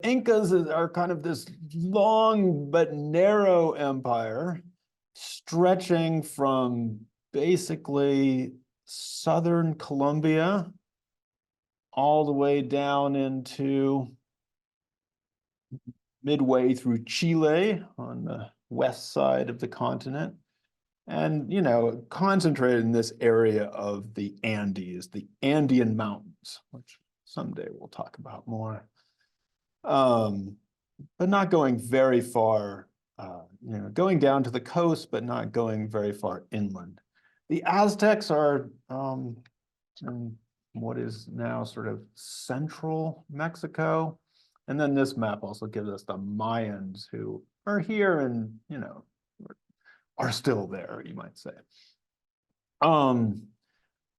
Incas are kind of this long but narrow empire stretching from basically southern Colombia all the way down into midway through Chile on the west side of the continent. And, concentrated in this area of the Andes, the Andean Mountains, which someday we'll talk about more. But not going very far, going down to the coast, but not going very far inland. The Aztecs are in what is now sort of central Mexico. And then this map also gives us the Mayans, who are here and, are still there, you might say.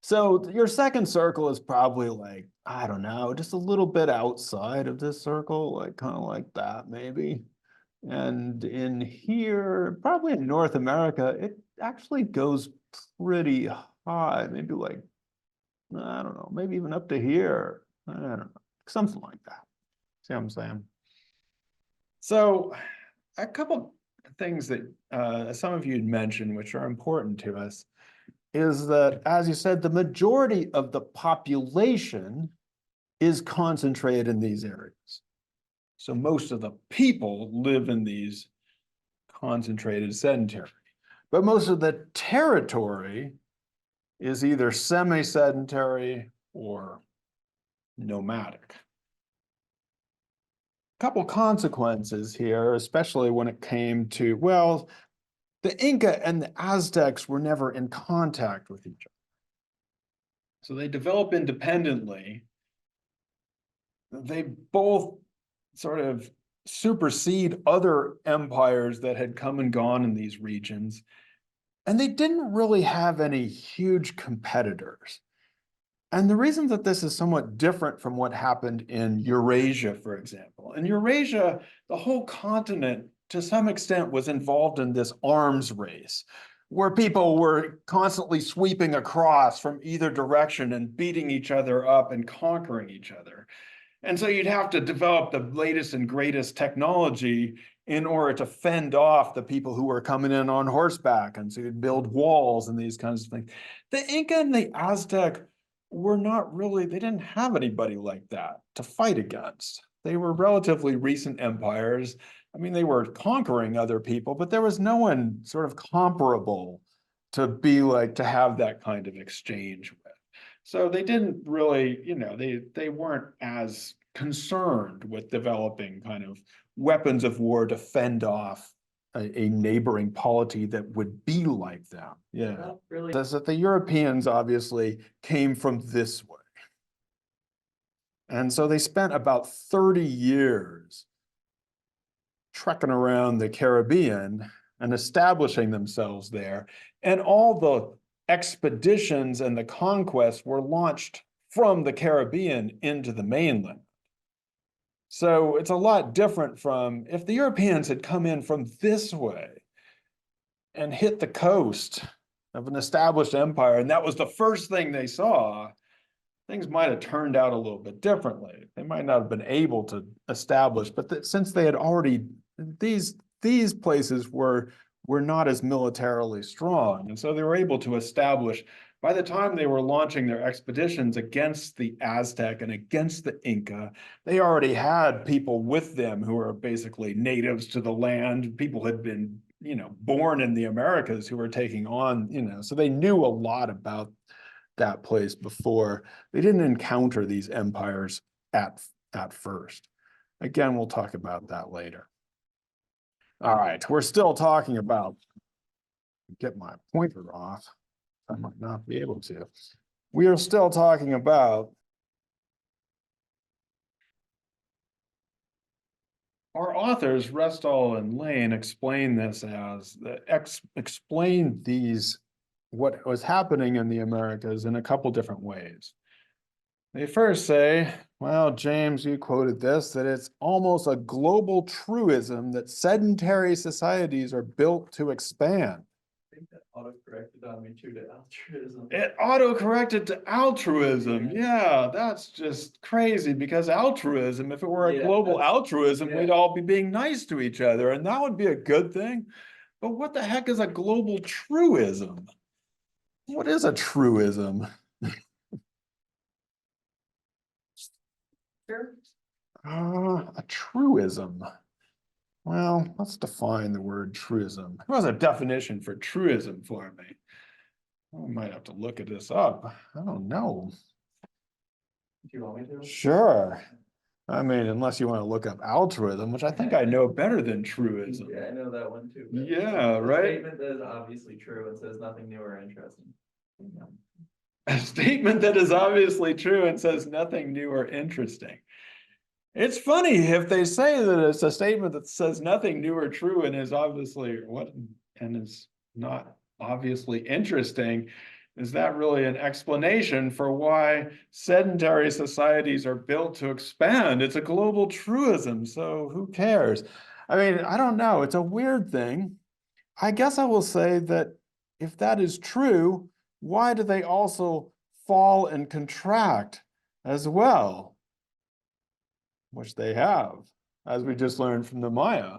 So your second circle is probably like, I don't know, just a little bit outside of this circle, like kind of like that maybe. And in here, probably in North America, it actually goes pretty high, maybe like, I don't know, maybe even up to here. I don't know, something like that. See what I'm saying? So a couple things that some of you had mentioned, which are important to us, is that, as you said, the majority of the population is concentrated in these areas. So most of the people live in these concentrated sedentary, but most of the territory is either semi-sedentary or nomadic. Couple consequences here, especially when it came to, well, the Inca and the Aztecs were never in contact with each other. So they develop independently. They both sort of supersede other empires that had come and gone in these regions. And they didn't really have any huge competitors. And the reason that this is somewhat different from what happened in Eurasia, for example. In Eurasia, the whole continent, to some extent, was involved in this arms race, where people were constantly sweeping across from either direction and beating each other up and conquering each other. And so you'd have to develop the latest and greatest technology in order to fend off the people who were coming in on horseback. And so you'd build walls and these kinds of things. The Inca and the Aztec were not really, they didn't have anybody like that to fight against. They were relatively recent empires. I mean, they were conquering other people, but there was no one sort of comparable to be like, to have that kind of exchange with. So they didn't really, they weren't as concerned with developing kind of weapons of war to fend off a neighboring polity that would be like them. Yeah. Well, really, that's that the Europeans obviously came from this way. And so they spent about 30 years trekking around the Caribbean and establishing themselves there. And all the expeditions and the conquests were launched from the Caribbean into the mainland. So it's a lot different from if the Europeans had come in from this way and hit the coast of an established empire, and that was the first thing they saw, things might have turned out a little bit differently. They might not have been able to establish, but since they had already, these places were not as militarily strong. And so they were able to establish, by the time they were launching their expeditions against the Aztec and against the Inca, they already had people with them who were basically natives to the land. People had been, born in the Americas who were taking on, so they knew a lot about that place before. They didn't encounter these empires at first. Again, we'll talk about that later. All right, we're still talking about, get my pointer off. I might not be able to. We are still talking about our authors, Restall and Lane, explain this as explain what was happening in the Americas in a couple different ways. They first say, well, James, you quoted this, that it's almost a global truism that sedentary societies are built to expand. Auto-corrected on me too to altruism. It auto-corrected to altruism. Yeah, that's just crazy because altruism, if it were a global altruism, we'd all be being nice to each other and that would be a good thing. But what the heck is a global truism? What is a truism? Sure. A truism. Well, let's define the word truism. Who has a definition for truism for me? I might have to look at this up. I don't know. Do you want me to? Sure. I mean, unless you want to look up altruism, which I think I know better than truism. Yeah, I know that one too. Yeah, A right. statement that is obviously true and says nothing new or interesting. A statement that is obviously true and says nothing new or interesting. It's funny if they say that it's a statement that says nothing new or true and is obviously and is not obviously interesting. Is that really an explanation for why sedentary societies are built to expand? It's a global truism, so who cares? I mean, I don't know. It's a weird thing. I guess I will say that if that is true, why do they also fall and contract as well? Which they have, as we just learned from the Maya.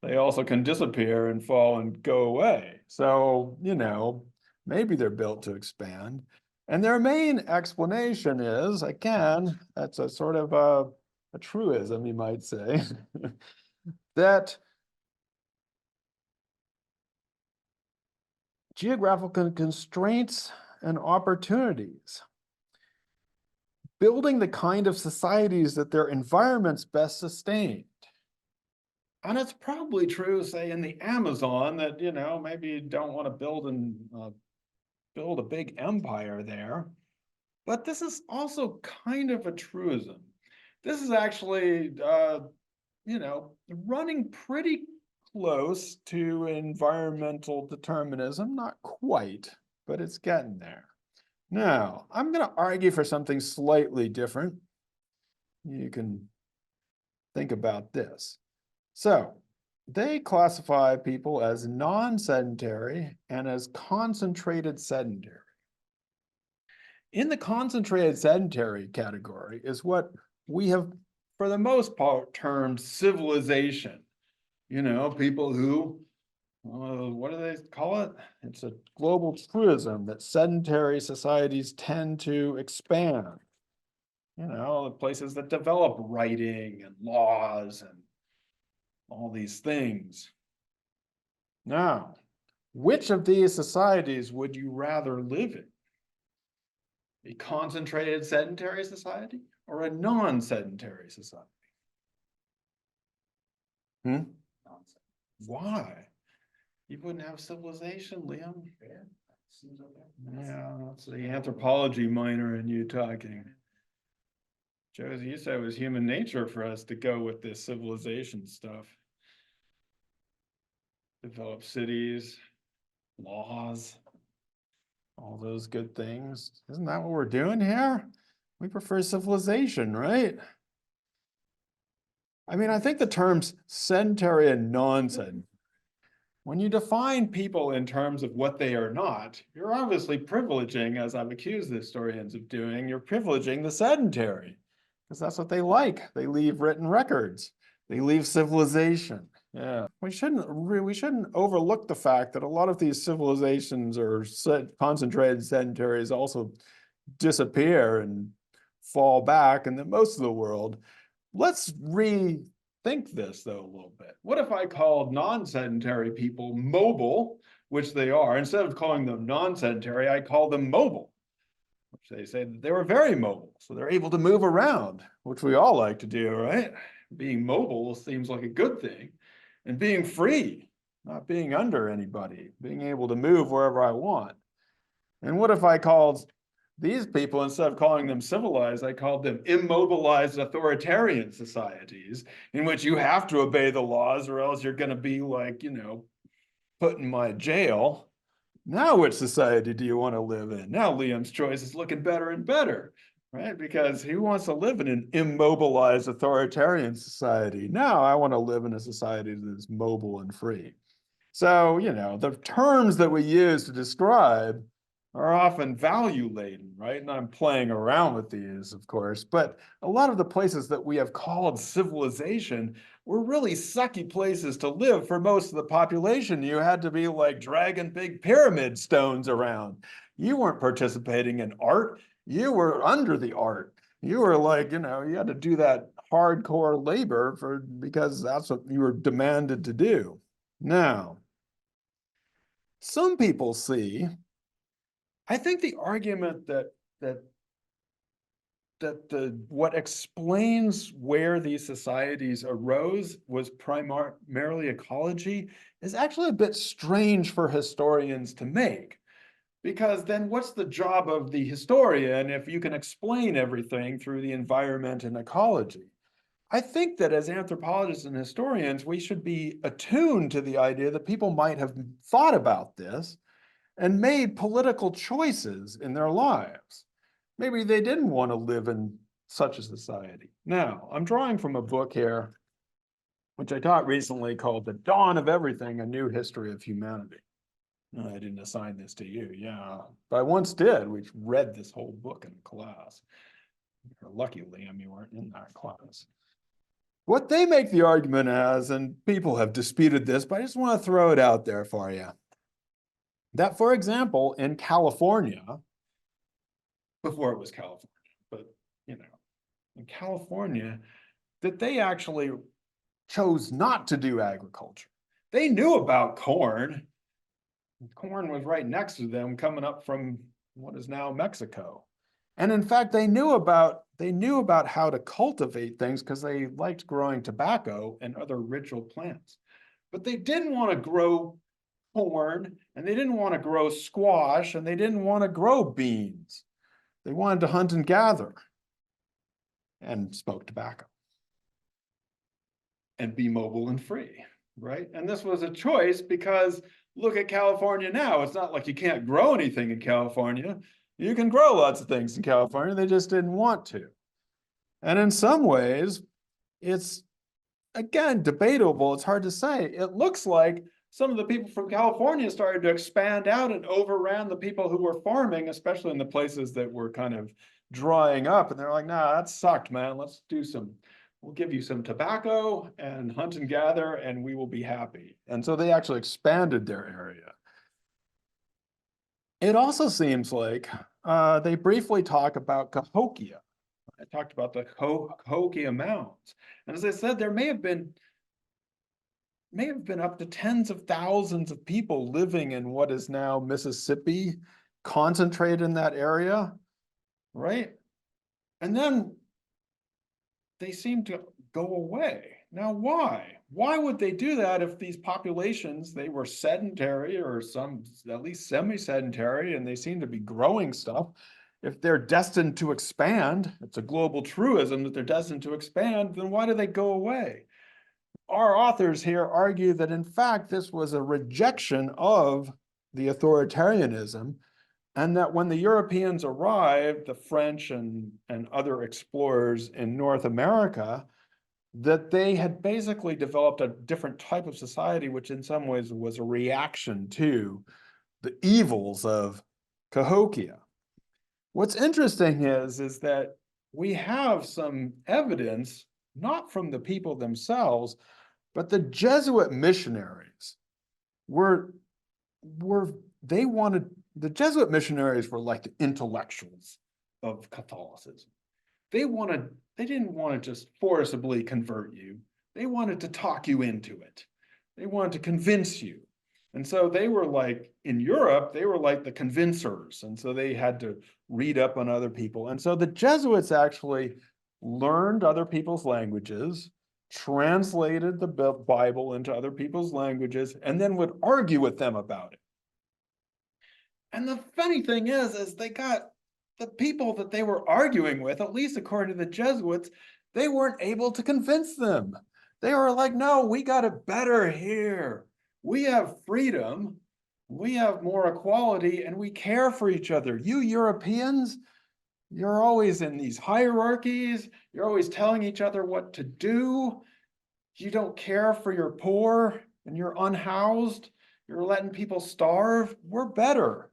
They also can disappear and fall and go away. So, you know, maybe they're built to expand. And their main explanation is, again, that's a sort of a truism, you might say, that geographical constraints and opportunities, building the kind of societies that their environments best sustain. And it's probably true, say, in the Amazon that, you know, maybe you don't want to build a big empire there. But this is also kind of a truism. This is actually, you know, running pretty close to environmental determinism, not quite, but it's getting there. Now, I'm going to argue for something slightly different. You can think about this. So they classify people as non-sedentary and as concentrated sedentary. In the concentrated sedentary category is what we have, for the most part, termed civilization. You know, people who, what do they call it? It's a global truism that sedentary societies tend to expand. You know, the places that develop writing and laws and all these things. Now, which of these societies would you rather live in? A concentrated sedentary society or a non-sedentary society? Why? You wouldn't have civilization, Liam. Yeah, that's the anthropology minor in you talking. Josie, you said it was human nature for us to go with this civilization stuff. Develop cities, laws, all those good things. Isn't that what we're doing here? We prefer civilization, right? I mean, I think the terms sedentary and non-sedentary, when you define people in terms of what they are not, you're obviously privileging, as I've accused the historians of doing, you're privileging the sedentary, because that's what they like. They leave written records. They leave civilization. Yeah, we shouldn't overlook the fact that a lot of these civilizations or concentrated sedentaries also disappear and fall back, and that most of the world. Let's rethink this though a little bit. What if I called non-sedentary people mobile, which they are? Instead of calling them non-sedentary, I call them mobile, which they say that they were very mobile, so they're able to move around, which we all like to do, right? Being mobile seems like a good thing. And being free, not being under anybody, being able to move wherever I want. And what if I called these people, instead of calling them civilized, I called them immobilized authoritarian societies, in which you have to obey the laws or else you're going to be like, you know, put in my jail. Now, which society do you want to live in? Now, Liam's choice is looking better and better, right? Because he wants to live in an immobilized authoritarian society. Now, I want to live in a society that is mobile and free. So, you know, the terms that we use to describe are often value laden, right? And I'm playing around with these, of course, but a lot of the places that we have called civilization were really sucky places to live for most of the population. You had to be like dragging big pyramid stones around. You weren't participating in art. You were under the art. You were like, you know, you had to do that hardcore labor because that's what you were demanded to do. Now, some people see, I think the argument that what explains where these societies arose was primarily ecology is actually a bit strange for historians to make. Because then what's the job of the historian if you can explain everything through the environment and ecology? I think that as anthropologists and historians, we should be attuned to the idea that people might have thought about this and made political choices in their lives. Maybe they didn't want to live in such a society. Now, I'm drawing from a book here, which I taught recently called The Dawn of Everything, A New History of Humanity. No, I didn't assign this to you, yeah. But I once did. We read this whole book in class. You're lucky, Liam, you weren't in that class. What they make the argument as, and people have disputed this, but I just want to throw it out there for you, that, for example, in California, before it was California, but, you know, in California, that they actually chose not to do agriculture. They knew about corn. Corn was right next to them coming up from what is now Mexico. And in fact, they knew about how to cultivate things because they liked growing tobacco and other ritual plants. But they didn't want to grow corn, and they didn't want to grow squash, and they didn't want to grow beans. They wanted to hunt and gather and smoke tobacco and be mobile and free, right? And this was a choice because look at California now. It's not like you can't grow anything in California. You can grow lots of things in California. They just didn't want to. And in some ways, it's, again, debatable. It's hard to say. It looks like some of the people from California started to expand out and overran the people who were farming, especially in the places that were kind of drying up. And they're like, nah, that sucked, man. We'll give you some tobacco and hunt and gather, and we will be happy. And so they actually expanded their area. It also seems like they briefly talk about Cahokia. I talked about the Cahokia Mounds. And as I said, there may have been up to tens of thousands of people living in what is now Mississippi, concentrated in that area, right? And then they seem to go away. Now, why? Why would they do that if these populations, they were sedentary or some at least semi-sedentary, and they seem to be growing stuff? If they're destined to expand, it's a global truism that they're destined to expand, then why do they go away? Our authors here argue that in fact, this was a rejection of the authoritarianism, and that when the Europeans arrived, the French and other explorers in North America, that they had basically developed a different type of society, which in some ways was a reaction to the evils of Cahokia. What's interesting is that we have some evidence, not from the people themselves, but the Jesuit missionaries the Jesuit missionaries were like the intellectuals of Catholicism. They didn't want to just forcibly convert you. They wanted to talk you into it. They wanted to convince you. And so they were like, in Europe, they were like the convincers. And so they had to read up on other people. And so the Jesuits actually learned other people's languages, translated the Bible into other people's languages, and then would argue with them about it. And the funny thing is they got the people that they were arguing with, at least according to the Jesuits, they weren't able to convince them. They were like, no, we got it better here. We have freedom, we have more equality, and we care for each other. You Europeans, you're always in these hierarchies. You're always telling each other what to do. You don't care for your poor and you're unhoused. You're letting people starve, we're better.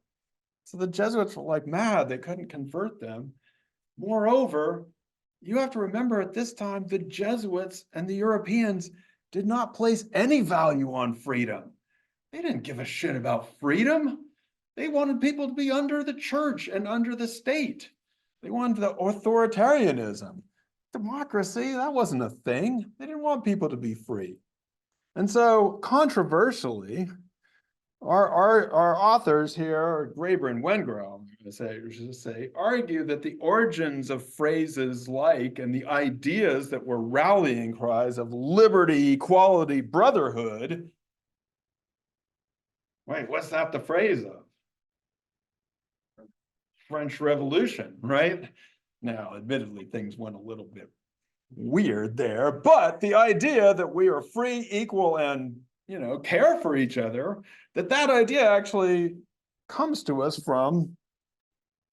So the Jesuits were like mad, they couldn't convert them. Moreover, you have to remember at this time, the Jesuits and the Europeans did not place any value on freedom. They didn't give a shit about freedom. They wanted people to be under the church and under the state. They wanted the authoritarianism. Democracy, that wasn't a thing. They didn't want people to be free. And so, controversially, our authors here, Graeber and Wengrow, I should say, argue that the origins of phrases like and the ideas that were rallying cries of liberty, equality, brotherhood. Wait, what's that the phrase of? French Revolution, right? Now, admittedly, things went a little bit weird there, but the idea that we are free, equal, and care for each other, that idea actually comes to us from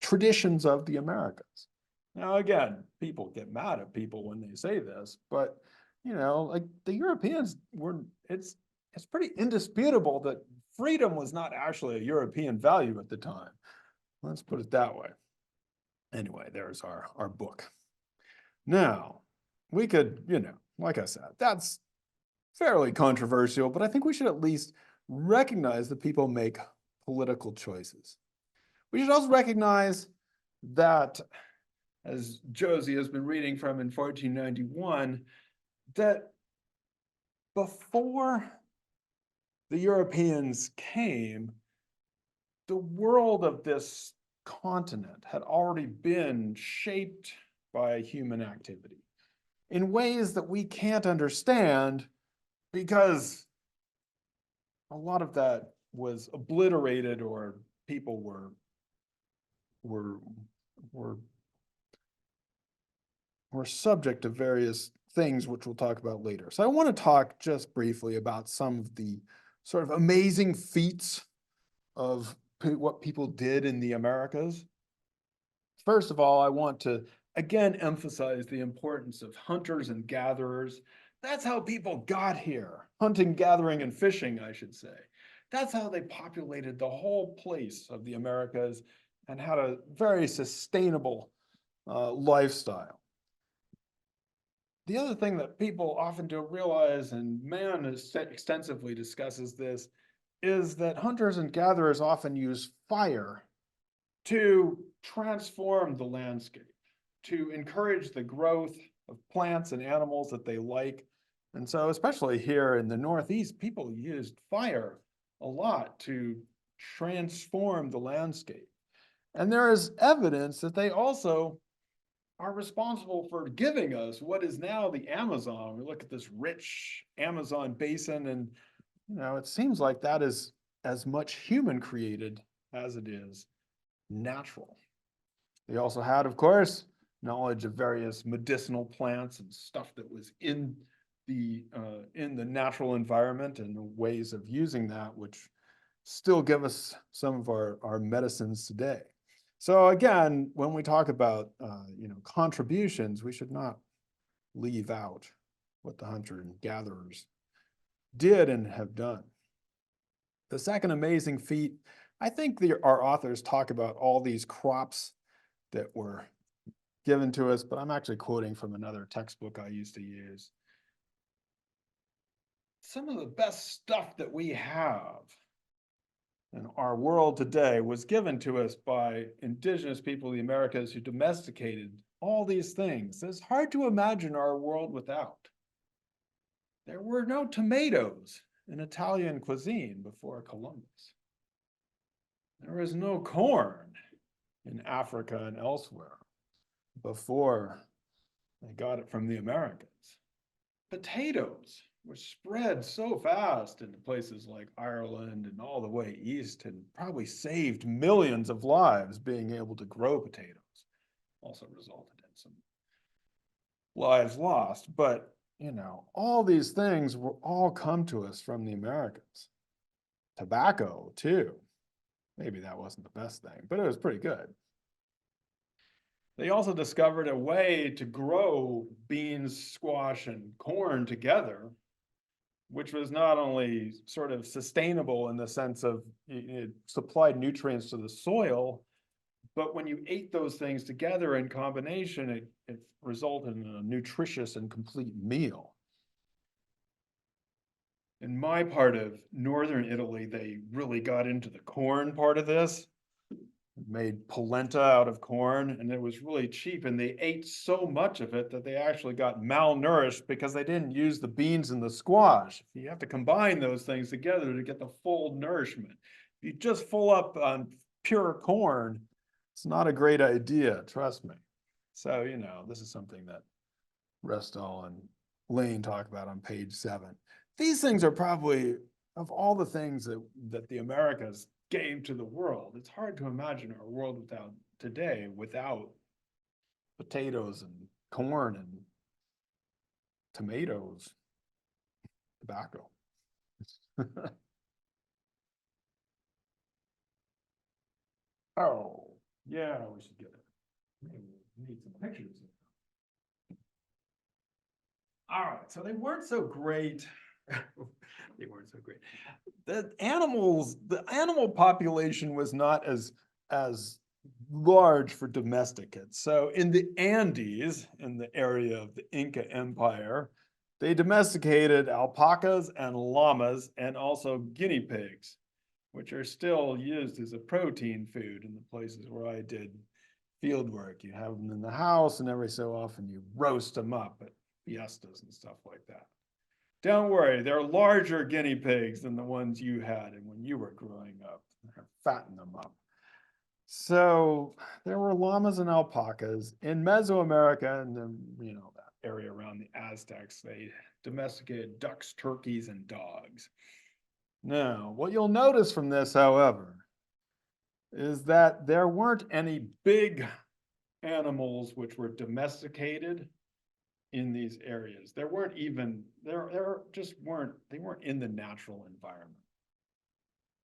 traditions of the Americas. Now, again, people get mad at people when they say this, but like the Europeans it's pretty indisputable that freedom was not actually a European value at the time. Let's put it that way. Anyway, there's our book. Now, we could, like I said, that's fairly controversial, but I think we should at least recognize that people make political choices. We should also recognize that, as Josie has been reading from in 1491, that before the Europeans came, the world of this continent had already been shaped by human activity in ways that we can't understand because a lot of that was obliterated or people were subject to various things, which we'll talk about later. So I want to talk just briefly about some of the sort of amazing feats of what people did in the Americas. First of all, I want to again emphasize the importance of hunters and gatherers. That's how people got here. Hunting, gathering, and fishing, I should say. That's how they populated the whole place of the Americas and had a very sustainable lifestyle. The other thing that people often don't realize, and Mayan extensively discusses this, is that hunters and gatherers often use fire to transform the landscape, to encourage the growth of plants and animals that they like. And so, especially here in the Northeast, people used fire a lot to transform the landscape. And there is evidence that they also are responsible for giving us what is now the Amazon. We look at this rich Amazon basin, and it seems like that is as much human created as it is natural. They also had, of course, knowledge of various medicinal plants and stuff that was in the natural environment and the ways of using that, which still give us some of our medicines today. So again, when we talk about contributions, we should not leave out what the hunter and gatherers did and have done. The second amazing feat, I think our authors talk about all these crops that were given to us, but I'm actually quoting from another textbook I used to use. Some of the best stuff that we have in our world today was given to us by indigenous people of the Americas who domesticated all these things. It's hard to imagine our world without. There were no tomatoes in Italian cuisine before Columbus. There was no corn in Africa and elsewhere before they got it from the Americans. Potatoes were spread so fast into places like Ireland and all the way east, and probably saved millions of lives being able to grow potatoes. Also resulted in some lives lost, but all these things will all come to us from the Americans. Tobacco too. Maybe that wasn't the best thing, but it was pretty good. They also discovered a way to grow beans, squash, and corn together which was not only sort of sustainable in the sense of it supplied nutrients to the soil, but when you ate those things together in combination, it resulted in a nutritious and complete meal. In my part of northern Italy, they really got into the corn part of this, made polenta out of corn, and it was really cheap, and they ate so much of it that they actually got malnourished because they didn't use the beans and the squash. You have to combine those things together to get the full nourishment. If you just full up on pure corn, it's not a great idea, trust me. So, you know, this is something that Restall and Lane talk about on page 7. These things are probably, of all the things that the Americas gave to the world, it's hard to imagine our world without potatoes and corn and tomatoes, tobacco. Oh, yeah, we should get it. Maybe we need some pictures. All right, so they weren't so great. They weren't so great. The animal population was not as large for domesticates. So in the Andes, in the area of the Inca Empire, they domesticated alpacas and llamas and also guinea pigs, which are still used as a protein food in the places where I did field work. You have them in the house, and every so often you roast them up at fiestas and stuff like that. Don't worry, they're larger guinea pigs than the ones you had and when you were growing up. Fatten them up. So there were llamas and alpacas in Mesoamerica, and then, you know, that area around the Aztecs. They domesticated ducks, turkeys, and dogs. Now, what you'll notice from this, however, is that there weren't any big animals which were domesticated in these areas. There weren't even, there just weren't, they weren't in the natural environment.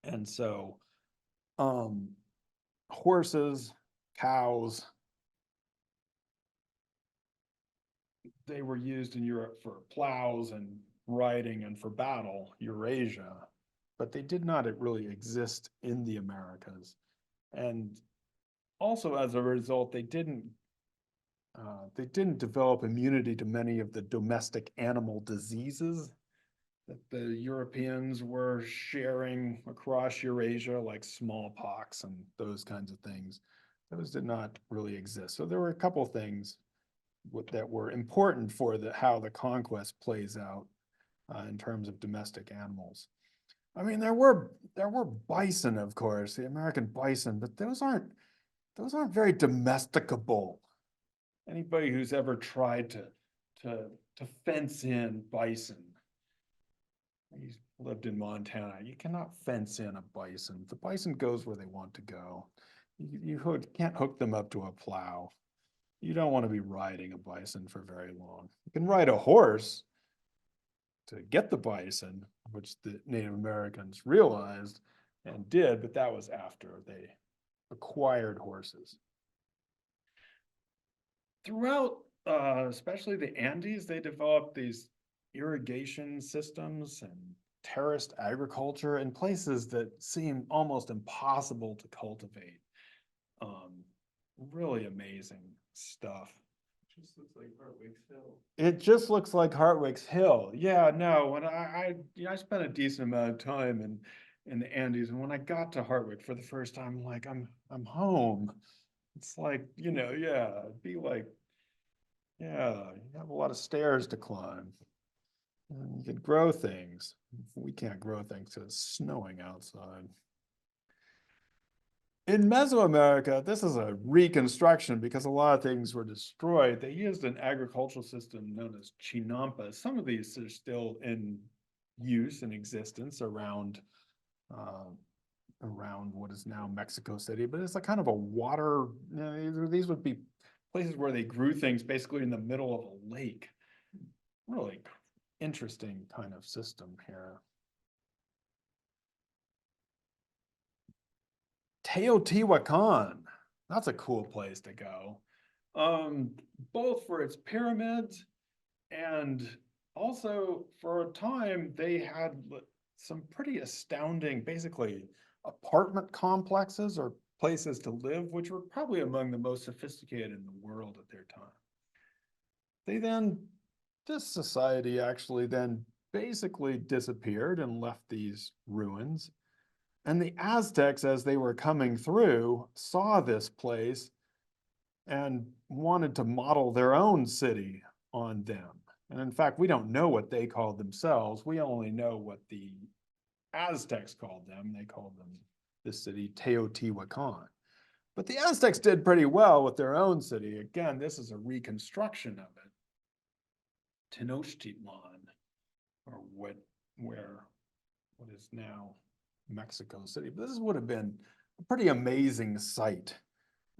And so, horses, cows, they were used in Europe for plows and riding and for battle, Eurasia, but they did not really exist in the Americas. And also as a result, they didn't develop immunity to many of the domestic animal diseases that the Europeans were sharing across Eurasia, like smallpox and those kinds of things. Those did not really exist. So there were a couple things that were important for how the conquest plays out in terms of domestic animals. I mean, there were bison, of course, the American bison, but those aren't very domesticable. Anybody who's ever tried to fence in bison, he's lived in Montana, you cannot fence in a bison. The bison goes where they want to go. You can't hook them up to a plow. You don't want to be riding a bison for very long. You can ride a horse to get the bison, which the Native Americans realized and did, but that was after they acquired horses. Throughout, especially the Andes, they developed these irrigation systems and terraced agriculture in places that seem almost impossible to cultivate. Really amazing stuff. Just looks like Hartwick's Hill. It just looks like Hartwick's Hill. Yeah, no, when I spent a decent amount of time in the Andes, and when I got to Hartwick for the first time, I'm like, I'm home. It's like, you know, yeah, it'd be like, yeah, you have a lot of stairs to climb. And you can grow things. We can't grow things because it's snowing outside. In Mesoamerica, this is a reconstruction because a lot of things were destroyed. They used an agricultural system known as chinampas. Some of these are still in use and existence around what is now Mexico City, but it's a kind of a water, you know, these would be places where they grew things basically in the middle of a lake. Really interesting kind of system here. Teotihuacan, that's a cool place to go. Both for its pyramids and also, for a time, they had some pretty astounding, basically apartment complexes or places to live, which were probably among the most sophisticated in the world at their time. This society actually then basically disappeared and left these ruins. And the Aztecs, as they were coming through, saw this place and wanted to model their own city on them. And in fact, we don't know what they called themselves. We only know what the Aztecs called them. They called them this city Teotihuacan. But the Aztecs did pretty well with their own city. Again, this is a reconstruction of it. Tenochtitlan, or what is now Mexico City. But this would have been a pretty amazing sight.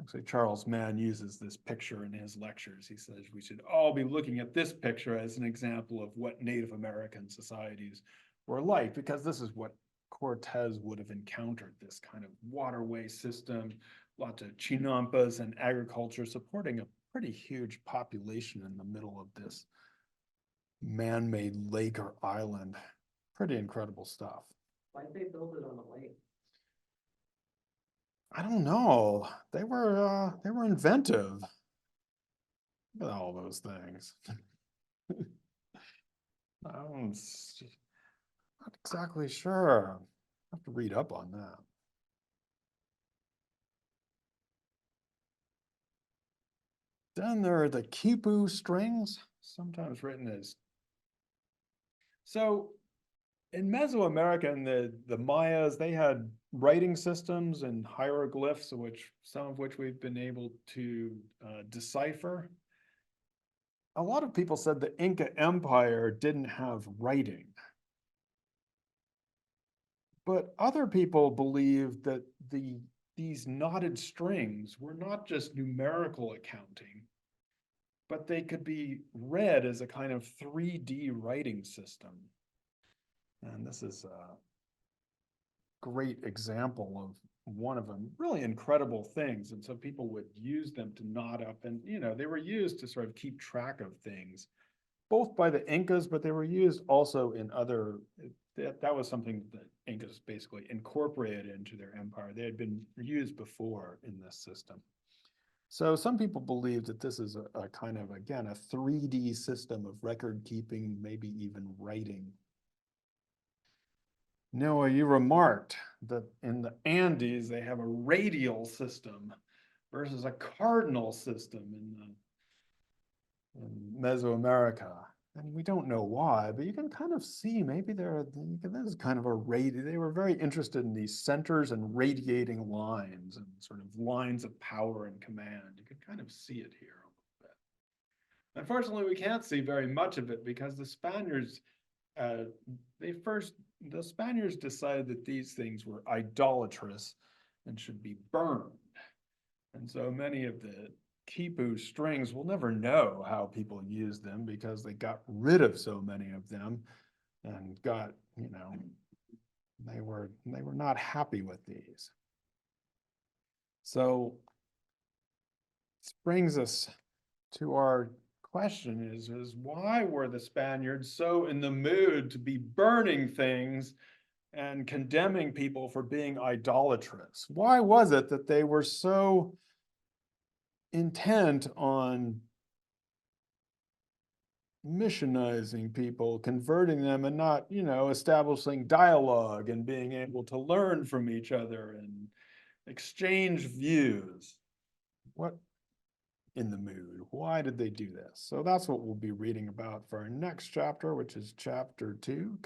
Actually, Charles Mann uses this picture in his lectures. He says we should all be looking at this picture as an example of what Native American societies were like, because this is what Cortez would have encountered, this kind of waterway system, lots of chinampas and agriculture supporting a pretty huge population in the middle of this man-made lake or island. Pretty incredible stuff. Why'd they build it on a lake? I don't know. They were inventive. Look at all those things. I'm not exactly sure. I have to read up on that. Then there are the quipu strings, sometimes written as. So in Mesoamerica and the Mayas, they had writing systems and hieroglyphs, some of which we've been able to decipher. A lot of people said the Inca Empire didn't have writing. But other people believed that these knotted strings were not just numerical accounting, but they could be read as a kind of 3D writing system. And this is a great example of one of them, really incredible things. And so people would use them to knot up, and they were used to sort of keep track of things, both by the Incas, but they were used also in other, that was something that Incas basically incorporated into their empire. They had been used before in this system. So some people believe that this is a kind of, again, a 3D system of record keeping, maybe even writing. Noah, you remarked that in the Andes, they have a radial system versus a cardinal system in Mesoamerica. And we don't know why, but you can kind of see maybe this is kind of they were very interested in these centers and radiating lines and sort of lines of power and command. You can kind of see it here a little bit. Unfortunately, we can't see very much of it because the Spaniards, the Spaniards decided that these things were idolatrous and should be burned. And so many of the quipu strings, we'll never know how people used them because they got rid of so many of them and got, they were not happy with these. So this brings us to our question is why were the Spaniards so in the mood to be burning things and condemning people for being idolatrous? Why was it that they were so intent on missionizing people, converting them, and not, establishing dialogue and being able to learn from each other and exchange views? What in the mood? Why did they do this? So that's what we'll be reading about for our next chapter, which is chapter 2.